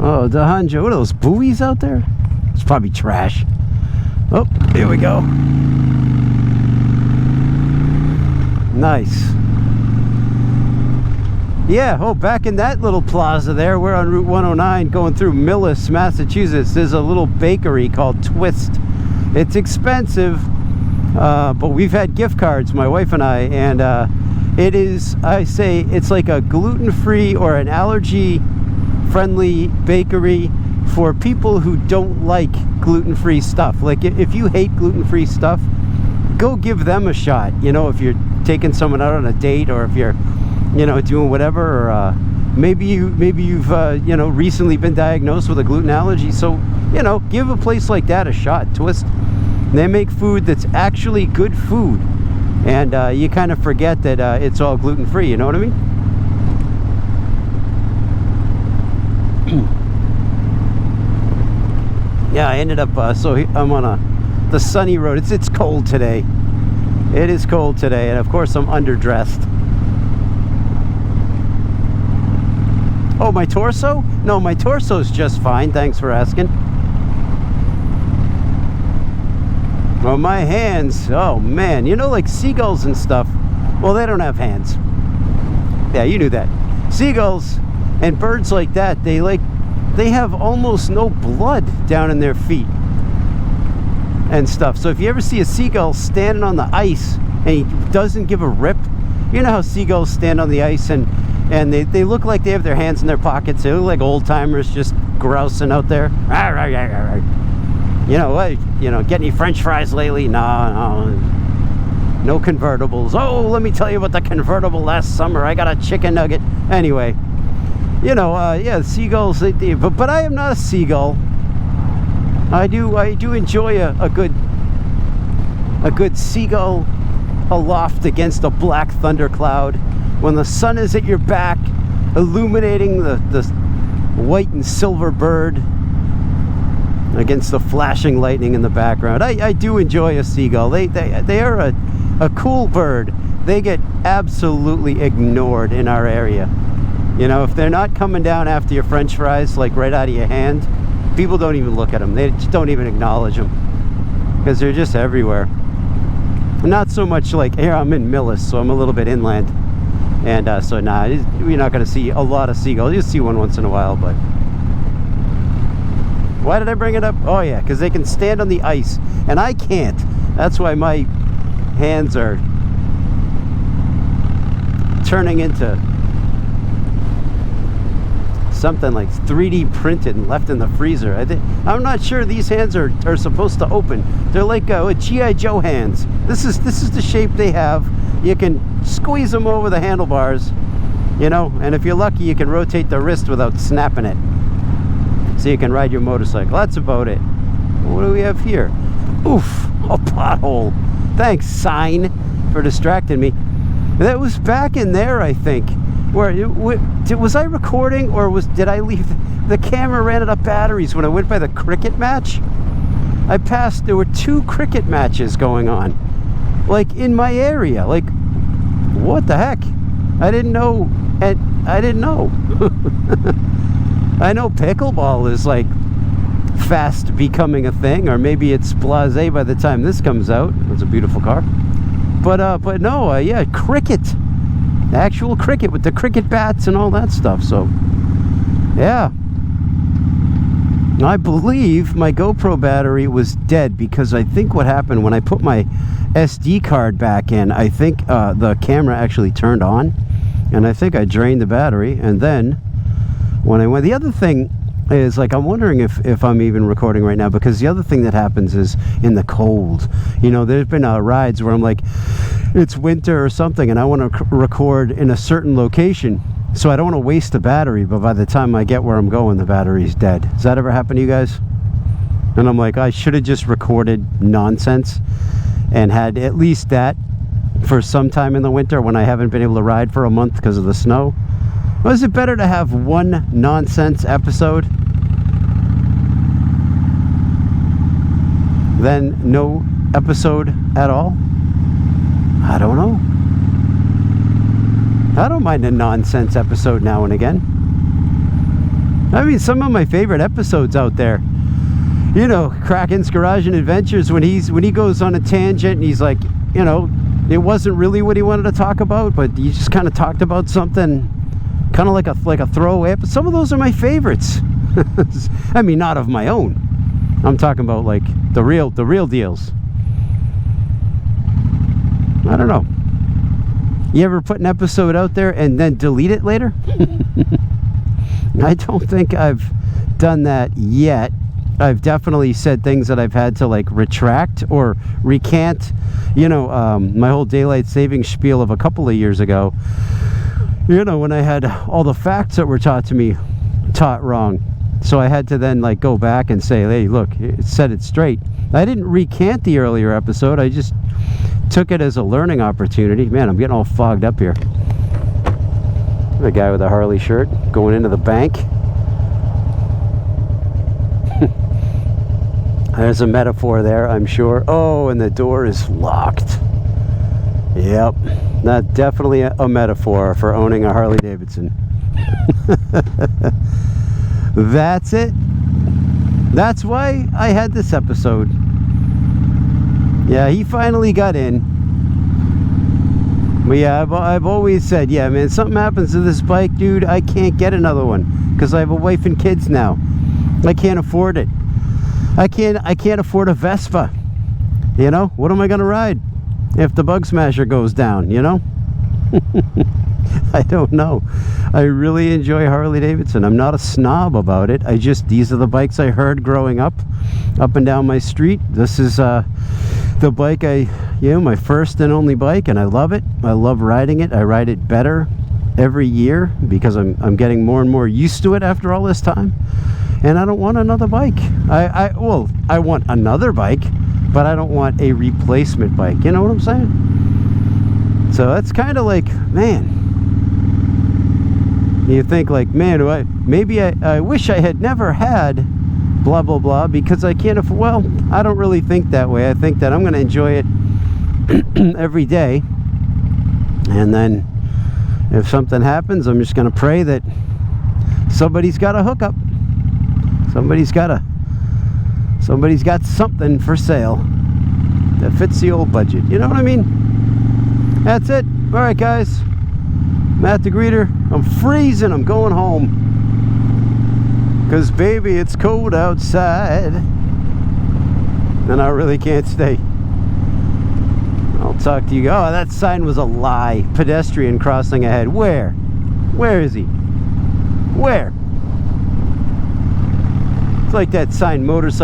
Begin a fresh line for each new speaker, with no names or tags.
Oh, Dahanjo, what are those buoys out there? It's probably trash. Oh, here we go. Nice. Yeah, oh, back in that little plaza there, we're on Route 109 going through Millis, Massachusetts. There's a little bakery called Twist. It's expensive, but we've had gift cards, my wife and I, and it is, I say, it's like a gluten-free or an allergy-friendly bakery for people who don't like gluten-free stuff. Like, if you hate gluten-free stuff, go give them a shot. You know, if you're taking someone out on a date, or if you're, you know, doing whatever, or maybe you've you know, recently been diagnosed with a gluten allergy. So, you know, give a place like that a shot. Twist. They make food that's actually good food, and you kind of forget that it's all gluten-free. You know what I mean? Yeah, I ended up so I'm on the sunny road. It's cold today. It is cold today, and of course I'm underdressed. Oh, my torso? No, my torso's just fine. Thanks for asking. Well, my hands, oh man, you know, like seagulls and stuff, well, they don't have hands. Yeah, you knew that. Seagulls and birds like that, they have almost no blood down in their feet and stuff. So if you ever see a seagull standing on the ice and he doesn't give a rip, you know how seagulls stand on the ice and they look like they have their hands in their pockets. They look like old timers just grousing out there. You know what? You know, get any French fries lately? No, no convertibles. Oh, let me tell you about the convertible last summer. I got a chicken nugget. Anyway, you know, yeah, seagulls. But I am not a seagull. I do enjoy a good seagull aloft against a black thundercloud when the sun is at your back, illuminating the white and silver bird against the flashing lightning in the background. I do enjoy a seagull. They are a cool bird. They get absolutely ignored in our area. You know, if they're not coming down after your French fries, like right out of your hand, people don't even look at them. They just don't even acknowledge them because they're just everywhere. Not so much like here. I'm in Millis, so I'm a little bit inland, and so nah, you're not going to see a lot of seagulls. You'll see one once in a while, but why did I bring it up? Oh yeah, because they can stand on the ice and I can't. That's why my hands are turning into something like 3D printed and left in the freezer. I'm not sure these hands are supposed to open. They're like G.I. Joe hands. This is the shape they have. You can squeeze them over the handlebars, you know, and if you're lucky you can rotate the wrist without snapping it, so you can ride your motorcycle. That's about it. What do we have here? Oof, a pothole. Thanks, sign, for distracting me. That was back in there, I think. Was I recording, or did I leave? The camera ran out of batteries when I went by the cricket match. There were 2 cricket matches going on, like in my area. Like, what the heck? I didn't know. I didn't know. I know pickleball is like fast becoming a thing, or maybe it's blasé by the time this comes out. It's a beautiful car, but no, yeah, cricket. Actual cricket with the cricket bats and all that stuff. So yeah, I believe my GoPro battery was dead, because I think what happened when I put my SD card back in, I think the camera actually turned on, and I think I drained the battery. And then when I went, the other thing is, like, I'm wondering if I'm even recording right now, because the other thing that happens is in the cold, you know, there's been rides where I'm like, it's winter or something and I want to record in a certain location, so I don't want to waste the battery, but by the time I get where I'm going, the battery's dead. Does that ever happen to you guys? And I'm like, I should have just recorded nonsense and had at least that for some time in the winter when I haven't been able to ride for a month because of the snow. Well, is it better to have one nonsense episode than no episode at all? I don't know. I don't mind a nonsense episode now and again. I mean, some of my favorite episodes out there, you know, Kraken's Garage and Adventures, when he goes on a tangent and he's like, you know, it wasn't really what he wanted to talk about, but he just kind of talked about something kind of like a throwaway. But some of those are my favorites. I mean, not of my own. I'm talking about like the real deals. I don't know. You ever put an episode out there and then delete it later? I don't think I've done that yet. I've definitely said things that I've had to like retract or recant. You know, my whole daylight savings spiel of a couple of years ago, you know, when I had all the facts that were taught wrong. So I had to then like go back and say, hey, look, it said it straight. I didn't recant the earlier episode. I just took it as a learning opportunity. Man, I'm getting all fogged up here. The guy with a Harley shirt going into the bank. There's a metaphor there, I'm sure. Oh, and the door is locked. Yep, that's definitely a metaphor for owning a Harley Davidson. That's it. That's why I had this episode. Yeah, he finally got in. But yeah, I've always said, yeah, man, something happens to this bike, dude, I can't get another one because I have a wife and kids now. I can't afford it. I can't afford a Vespa. You know, what am I gonna ride if the Bug Smasher goes down, you know? I don't know. I really enjoy Harley Davidson. I'm not a snob about it. These are the bikes I heard growing up and down my street. This is the bike my first and only bike, and I love it. I love riding it. I ride it better every year because I'm getting more and more used to it after all this time. And I don't want another bike. I want another bike, but I don't want a replacement bike. You know what I'm saying? So that's kind of like, man, you think like, man, I wish I had never had blah blah blah because I can't afford. Well, I don't really think that way. I think that I'm going to enjoy it every day, and then if something happens, I'm just going to pray that somebody's got a hookup. Somebody's got something for sale that fits the old budget. You know what I mean? That's it. All right, guys. Matt the Greeter. I'm freezing. I'm going home. Because, baby, it's cold outside. And I really can't stay. I'll talk to you. Oh, that sign was a lie. Pedestrian crossing ahead. Where? Where is he? Where? It's like that sign, motorcycle.